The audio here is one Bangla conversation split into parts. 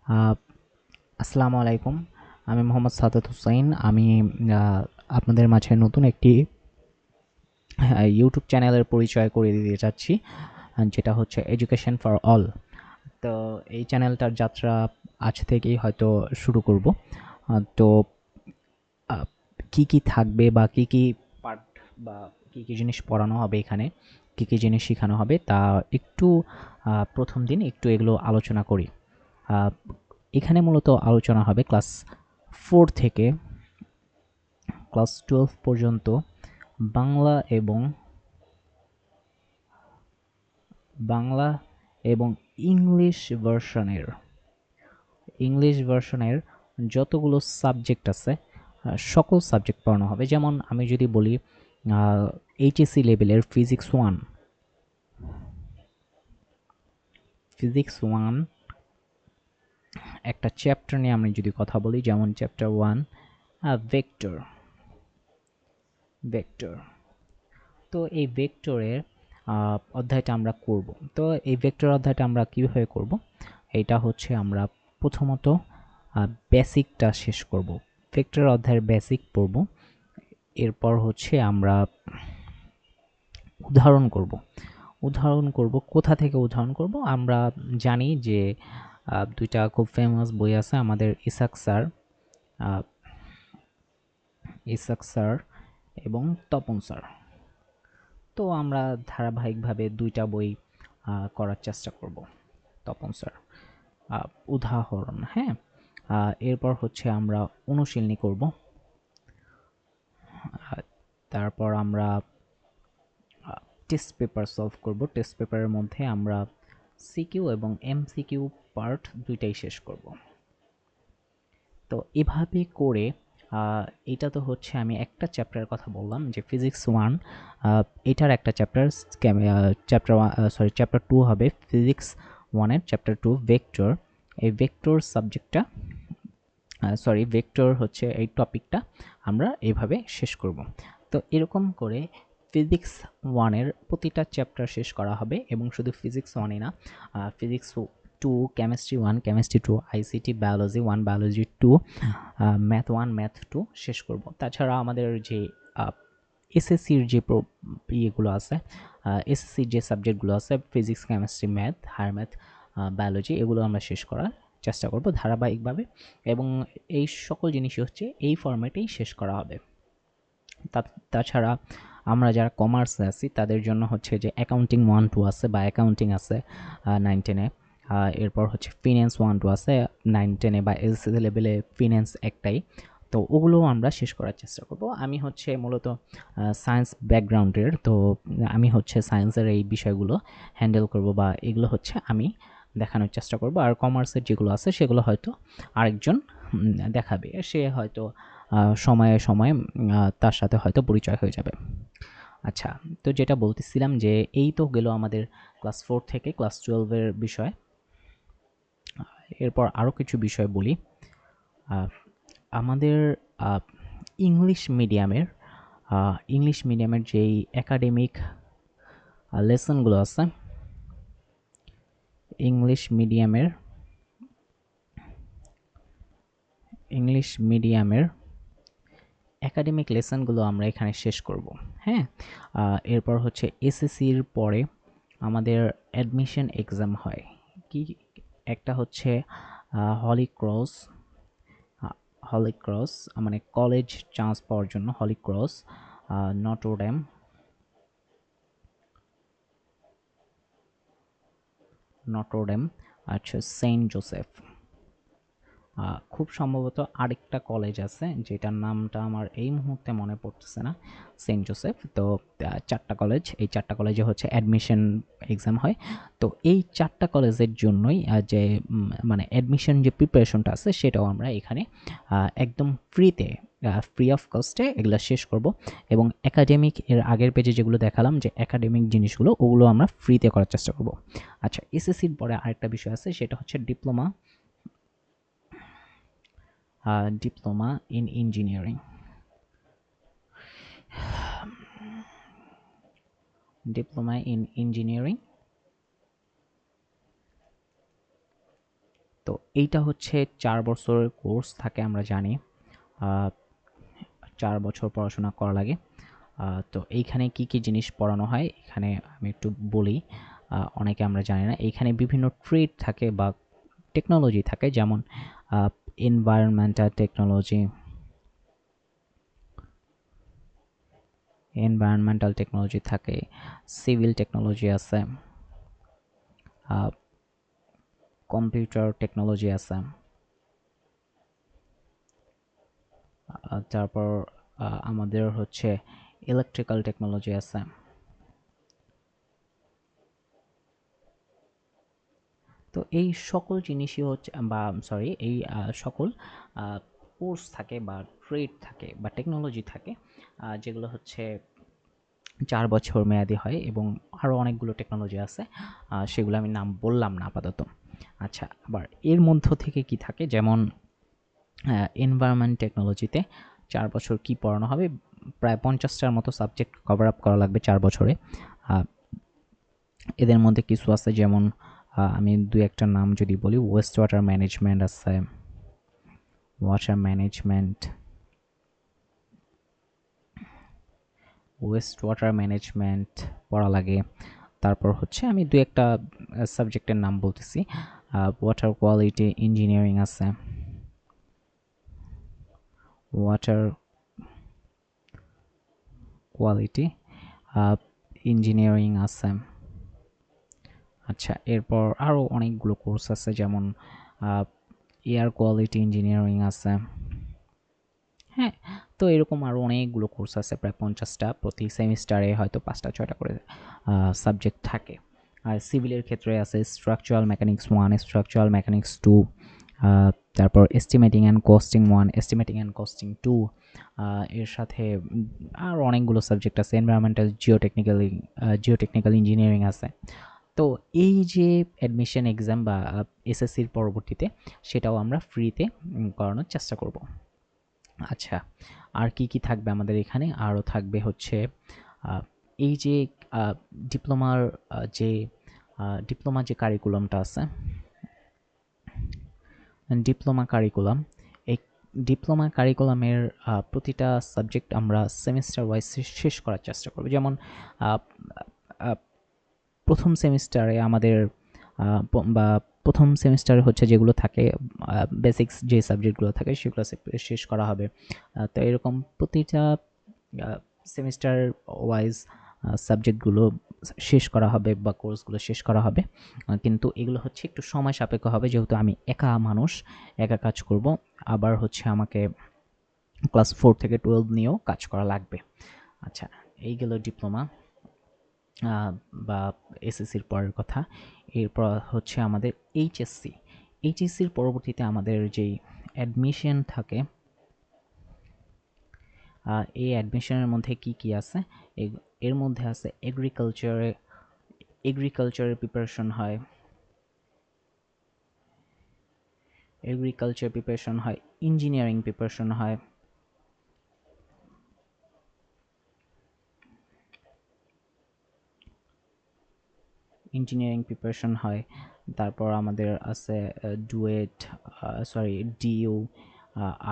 আহ, আসসালামু আলাইকুম। আমি মোহাম্মদ সাদাত হুসাইন। আমি আপনাদের মাঝে নতুন একটি ইউটিউব চ্যানেলের পরিচয় করে দিতে চাচ্ছি, যেটা হচ্ছে এডুকেশন ফর অল। তো এই চ্যানেলটার যাত্রা আজ থেকেই হয়তো শুরু করব। তো আহ, কি কি থাকবে বা কি কি পার্ট বা কি কি জিনিস পড়ানো হবে এখানে, কি কি জিনিস শেখানো হবে তা একটু প্রথম দিন একটু এগুলো আলোচনা করি। আহ, এখানে মূলত আলোচনা হবে ক্লাস 4 থেকে ক্লাস 12 পর্যন্ত বাংলা এবং বাংলা এবং ইংলিশ ভার্সনের ইংলিশ ভার্সনের যতগুলো সাবজেক্ট আছে সকল সাবজেক্ট পড়ানো হবে। যেমন আমি যদি বলি এইচএসসি লেভেলের ফিজিক্স 1 একটা চ্যাপ্টার নিয়ে আমি যদি কথা বলি, যেমন চ্যাপ্টার 1 ভেক্টর ভেক্টর তো এই ভেক্টরের অধ্যায়টা আমরা করব। তো এই ভেক্টর অধ্যায়টা আমরা কীভাবে করব, এটা হচ্ছে আমরা প্রথমত বেসিকটা শেষ করব। ভেক্টর অধ্যায়ের বেসিক পড়ব। এরপর হচ্ছে আমরা উদাহরণ করব। কোথা থেকে উদাহরণ করব? আমরা জানি যে দুইটা খুব ফেমাস বই আছে আমাদের, আহ, ইসাক স্যার এবং তপন স্যার। তো আমরা ধারাবাহিকভাবে দুইটা বই করার চেষ্টা করব। তপন স্যার, আহ, উদাহরণ, হ্যাঁ। এরপর হচ্ছে আমরা অনুশীলনী করব। তারপর আমরা টেস্ট পেপার সলভ করব। টেস্ট পেপারের মধ্যে আমরা সিকিউ এবং এমসিকিউ পার্ট দুইটাই শেষ করব। তো এভাবে করে এটা তো হচ্ছে আমি একটা চ্যাপ্টারের কথা বললাম, যে ফিজিক্স 1, এটার একটা চ্যাপ্টার 2 হবে ফিজিক্স 1-এর চ্যাপ্টার 2 ভেক্টর। এই ভেক্টর সাবজেক্টটা, ভেক্টর হচ্ছে এই টপিকটা আমরা এইভাবে শেষ করব। তো এরকম করে ফিজিক্স 1-এর প্রতিটা চ্যাপ্টার শেষ করা হবে, এবং শুধু ফিজিক্স 1ই না, physics 2, chemistry 1, chemistry 2, ICT biology 1, biology 2, math 1, math 2 শেষ করব। তাছাড়া আমাদের যে এসএসসির যে ইয়েগুলো আছে, এসএসসির যে সাবজেক্টগুলো আছে, physics, chemistry, math, higher math, biology, এগুলো আমরা শেষ করার চেষ্টা করব ধারাবাহিকভাবে, এবং এই সকল জিনিসই হচ্ছে এই ফরম্যাটেই শেষ করা হবে। তাছাড়া আমরা যারা কমার্সে আছি তাদের জন্য হচ্ছে যে অ্যাকাউন্টিং 1-2 আছে, বা অ্যাকাউন্টিং আছে 9-10-এ। এরপর হচ্ছে ফিন্যান্স 1-2 আছে 9-10-এ, বা এসএসসি লেভেলে ফিন্যান্স একটাই। তো ওগুলোও আমরা শেষ করার চেষ্টা করব। আমি হচ্ছে মূলত সায়েন্স ব্যাকগ্রাউন্ডের, তো আমি হচ্ছে সায়েন্সের এই বিষয়গুলো হ্যান্ডেল করব, বা এগুলো হচ্ছে আমি দেখানোর চেষ্টা করব। আর কমার্সের যেগুলো আছে সেগুলো হয়তো আরেকজন দেখাবে, সে হয়তো সময়ে সময়ে তার সাথে হয়তো পরিচয় হয়ে যাবে। আচ্ছা, তো যেটা বলতেছিলাম, যে এই তো গেল আমাদের ক্লাস 4 থেকে ক্লাস 12-এর বিষয়। এরপর আরও কিছু বিষয় বলি। আহ, আমাদের আহ, ইংলিশ মিডিয়ামের ইংলিশ মিডিয়ামের যেই একাডেমিক লেসনগুলো আছে, ইংলিশ মিডিয়ামের ইংলিশ মিডিয়ামের একাডেমিক লেসনগুলো আমরা এখানে শেষ করব। হ্যাঁ, এরপর হচ্ছে এসএসসির পরে আমাদের অ্যাডমিশন এক্সাম হয়। কি, একটা হচ্ছে হলি ক্রস, হলি ক্রস মানে কলেজ চান্স পাওয়ার জন্য হলি ক্রস, নটরডেম, নটরডেম, আচ্ছা সেন্ট জোসেফ। খুব সম্ভবত আরেকটা কলেজ আছে যেটার নামটা আমার এই মুহূর্তে মনে পড়তেছে না, সেন্ট জোসেফ। তো 4টা কলেজ, এই 4টা কলেজে হচ্ছে অ্যাডমিশন এক্সাম হয়। তো এই 4টা কলেজের জন্যই যে মানে অ্যাডমিশন যে প্রিপারেশনটা আছে সেটাও আমরা এখানে একদম ফ্রি অফ কস্টে এগুলো শেষ করব। এবং একাডেমিক, এর আগের পেজে যেগুলো দেখালাম যে একাডেমিক জিনিসগুলো, ওগুলো আমরা ফ্রিতে করার চেষ্টা করব। আচ্ছা, এসএসসির পরে আরেকটা বিষয় আছে, সেটা হচ্ছে diploma in engineering. Diploma in engineering তো এইটা হচ্ছে 4 বছরের কোর্স থাকে, আমরা জানি 4 বছর পড়াশোনা করা লাগে। তো এইখানে কি কি জিনিস পড়ানো হয় এখানে আমি একটু বলি, অনেকে আমরা জানি না। এইখানে বিভিন্ন ট্রেড থাকে বা টেকনোলজি থাকে, যেমন এনভায়রনমেন্টাল টেকনোলজি থাকে, সিভিল টেকনোলজি আছে, কম্পিউটার টেকনোলজি আছে, তারপর আমাদের হচ্ছে ইলেকট্রিক্যাল টেকনোলজি আছে। তো এই সকল জিনিসই হচ্ছে বা সরি এই সকল কোর্স থাকে বা ট্রেড থাকে বা টেকনোলজি থাকে, যেগুলো হচ্ছে 4 বছর মেয়াদি হয়, এবং আরও অনেকগুলো টেকনোলজি আছে, সেগুলো আমি নাম বললাম না আপাতত। আচ্ছা, আবার এর মধ্য থেকে কি থাকে, যেমন এনভায়রনমেন্ট টেকনোলজিতে 4 বছর কি পড়ানো হবে, প্রায় 50টার মতো সাবজেক্ট কভার আপ করা লাগবে 4 বছরে। এদের মধ্যে কিছু আছে, যেমন আমি দুই একটা নাম যদি বলি, ওয়েস্ট ওয়াটার ম্যানেজমেন্ট আছে, water management, West water management পড়া লাগে। তারপর হচ্ছে আমি দুই একটা সাবজেক্টের নাম বলতেছি, ওয়াটার কোয়ালিটি ইঞ্জিনিয়ারিং আছে, ওয়াটার কোয়ালিটি ইঞ্জিনিয়ারিং আছে। আচ্ছা, এরপর আরও অনেকগুলো কোর্স আছে, যেমন এয়ার কোয়ালিটি ইঞ্জিনিয়ারিং আছে। হ্যাঁ, তো এরকম আরও অনেকগুলো কোর্স আছে, প্রায় 50টা। প্রতি সেমিস্টারে হয়তো 5টা 6টা করে সাবজেক্ট থাকে। আর সিভিলের ক্ষেত্রে আছে স্ট্রাকচারাল মেকানিক্স 1, স্ট্রাকচারাল মেকানিক্স 2, তারপর estimating and costing 1, estimating and costing 2। এর সাথে আর অনেকগুলো সাবজেক্ট আছে, এনভায়রনমেন্টাল জিওটেকনিক্যাল ইঞ্জিনিয়ারিং আছে। তো এই যে অ্যাডমিশন এক্সাম বা এসএসসির পরবর্তীতে, সেটাও আমরা ফ্রিতে করানোর চেষ্টা করব। আচ্ছা, আর কি কি থাকবে আমাদের এখানে? আরও থাকবে হচ্ছে এই যে ডিপ্লোমার যে ডিপ্লোমা যে কারিকুলামটা আছে, ডিপ্লোমা কারিকুলাম, এই ডিপ্লোমা কারিকুলামের প্রতিটা সাবজেক্ট আমরা সেমিস্টার ওয়াইজ শেষ করার চেষ্টা করব। যেমন প্রথম সেমিস্টারে আমাদের বা প্রথম সেমিস্টারে হচ্ছে যেগুলো থাকে, বেসিক্স যে সাবজেক্টগুলো থাকে সেগুলো শেষ করা হবে। তো এরকম প্রতিটা সেমিস্টার ওয়াইজ সাবজেক্টগুলো শেষ করা হবে বা কোর্সগুলো শেষ করা হবে। কিন্তু এগুলো হচ্ছে একটু সময় সাপেক্ষ হবে, যেহেতু আমি একা মানুষ, একা কাজ করব। আবার হচ্ছে আমাকে ক্লাস 4 থেকে 12 নিয়েও কাজ করা লাগবে। আচ্ছা, এই গেল ডিপ্লোমা বা এসএসসির পরের কথা। এরপর হচ্ছে আমাদের এইচএসসি। এইচএসসির পরবর্তীতে আমাদের যেই অ্যাডমিশন থাকে, এই অ্যাডমিশনের মধ্যে কি কি আছে? এর মধ্যে আছে এগ্রিকালচারের প্রিপারেশন হয়, ইঞ্জিনিয়ারিং প্রিপারেশন হয়, তারপর আমাদের আছে DUET, DU,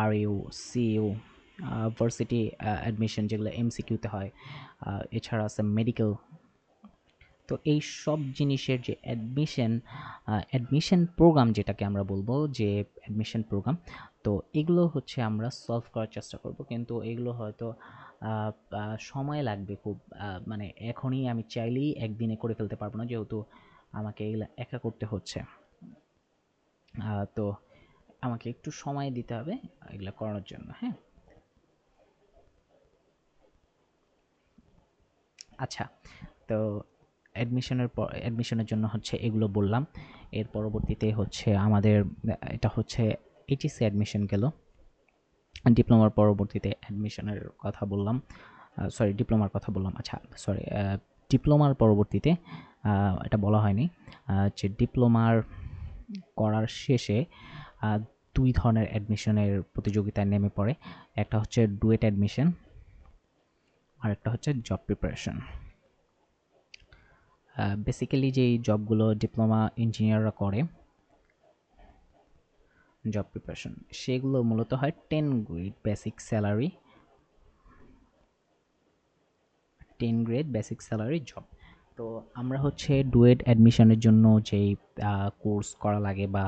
RU, CU, varsity admission, যেগুলো এমসিকিউতে হয়। এছাড়া আছে মেডিকেল। তো এই সব জিনিসের যে অ্যাডমিশন প্রোগ্রাম, যেটাকে আমরা বলবো যে অ্যাডমিশন প্রোগ্রাম, তো এগুলো হচ্ছে আমরা সলভ করার চেষ্টা করব। কিন্তু এগুলো হয়তো সময় লাগবে খুব, মানে এখনই আমি চাইলেই একদিনে করে ফেলতে পারবো না, যেহেতু আমাকে এগুলো একা করতে হচ্ছে। তো আমাকে একটু সময় দিতে হবে এগুলো করানোর জন্য। হ্যাঁ, আচ্ছা, তো অ্যাডমিশনের জন্য হচ্ছে এগুলো বললাম। এর পরবর্তীতে হচ্ছে আমাদের এটা হচ্ছে এইচএসসি অ্যাডমিশন গেল। ডিপ্লোমার পরবর্তীতে অ্যাডমিশনের কথা বললাম, ডিপ্লোমার কথা বললাম। আচ্ছা, ডিপ্লোমার পরবর্তীতে এটা বলা হয়নি, যে ডিপ্লোমার করার শেষে দুই ধরনের অ্যাডমিশনের প্রতিযোগিতায় নেমে পড়ে। একটা হচ্ছে ডুয়েট অ্যাডমিশন, আর একটা হচ্ছে জব প্রিপারেশন। বেসিক্যালি যেই জবগুলো ডিপ্লোমা ইঞ্জিনিয়াররা করে, জব প্রিপারেশন, সেগুলো মূলত হয় 10 grade basic salary, 10 grade basic salary job. তো আমরা হচ্ছে ডুয়েট অ্যাডমিশনের জন্য যেই কোর্স করা লাগে বা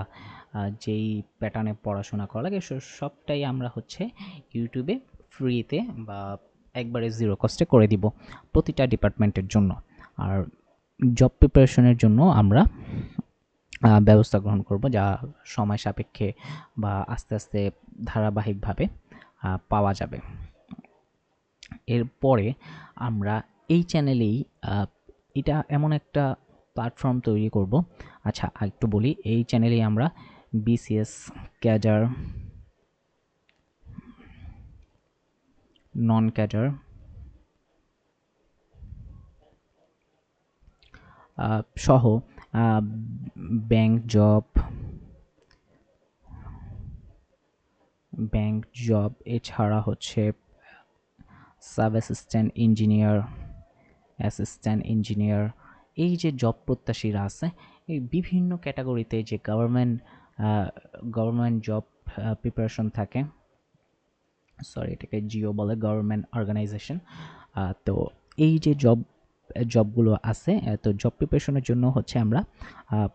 যেই প্যাটার্নে পড়াশোনা করা লাগে সবটাই আমরা হচ্ছে ইউটিউবে ফ্রিতে বা একবারে জিরো কস্টে করে দিব প্রতিটা ডিপার্টমেন্টের জন্য। আর জব প্রিপারেশনের জন্য আমরা ব্যবস্থা গ্রহণ করব, যা সময় সাপেক্ষে বা আস্তে আস্তে ধারাবাহিকভাবে পাওয়া যাবে। এরপরে আমরা এই চ্যানেলেই এটা এমন একটা প্ল্যাটফর্ম তৈরি করব। আচ্ছা একটু বলি, এই চ্যানেলেই আমরা বিসিএস ক্যাডার, নন ক্যাডার, সহ ব্যাংক জব এছাড়া হচ্ছে sub assistant engineer, assistant engineer, এই যে জব প্রত্যাশীরা আছে এই বিভিন্ন ক্যাটাগরিতে যে গভর্নমেন্ট জব প্রিপারেশন থাকে, সরি এটাকে জিও বলে, গভর্নমেন্ট অর্গানাইজেশন। তো এই যে জবগুলো আছে, তো জব প্রিপারেশনের জন্য হচ্ছে আমরা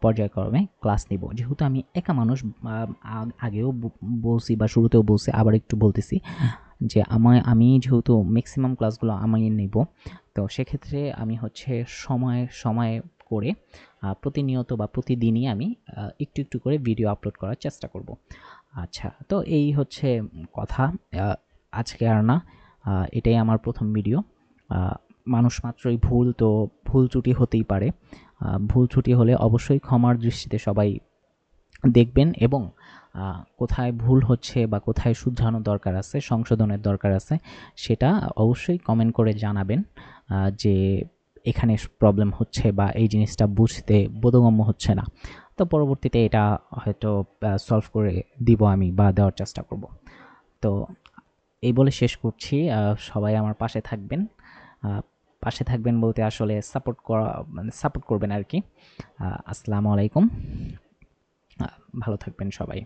পর্যায়ক্রমে ক্লাস নিব। যেহেতু আমি একা মানুষ, আগেও বলছি বা শুরুতেও বলছি, আবার একটু বলতেছি যে আমি যেহেতু ম্যাক্সিমাম ক্লাসগুলো আমি নিব, তো সেক্ষেত্রে আমি হচ্ছে সময় সময় করে প্রতিনিয়ত বা প্রতিদিনই আমি একটু একটু করে ভিডিও আপলোড করার চেষ্টা করব। আচ্ছা, তো এই হচ্ছে কথা। আজকে আর না, এটাই আমার প্রথম ভিডিও। মানুষ মাত্রই ভুল, তো ভুল ত্রুটি হতেই পারে। ভুল ত্রুটি হলে অবশ্যই ক্ষমার দৃষ্টিতে সবাই দেখবেন এবং কোথায় ভুল হচ্ছে বা কোথায় শুধরানোর দরকার আছে, সংশোধনের দরকার আছে, সেটা অবশ্যই কমেন্ট করে জানাবেন যে এখানে প্রবলেম হচ্ছে বা এই জিনিসটা বুঝতে বোধগম্য হচ্ছে না। তো পরবর্তীতে এটা হয়তো সলভ করে দিব আমি বা দেওয়ার চেষ্টা করব। তো এই বলে শেষ করছি। সবাই আমার পাশে থাকবেন। পাশে থাকবেন বলতে আসলে সাপোর্ট করা, মানে সাপোর্ট করবেন আর কি। আসসালামু আলাইকুম, ভালো থাকবেন সবাই।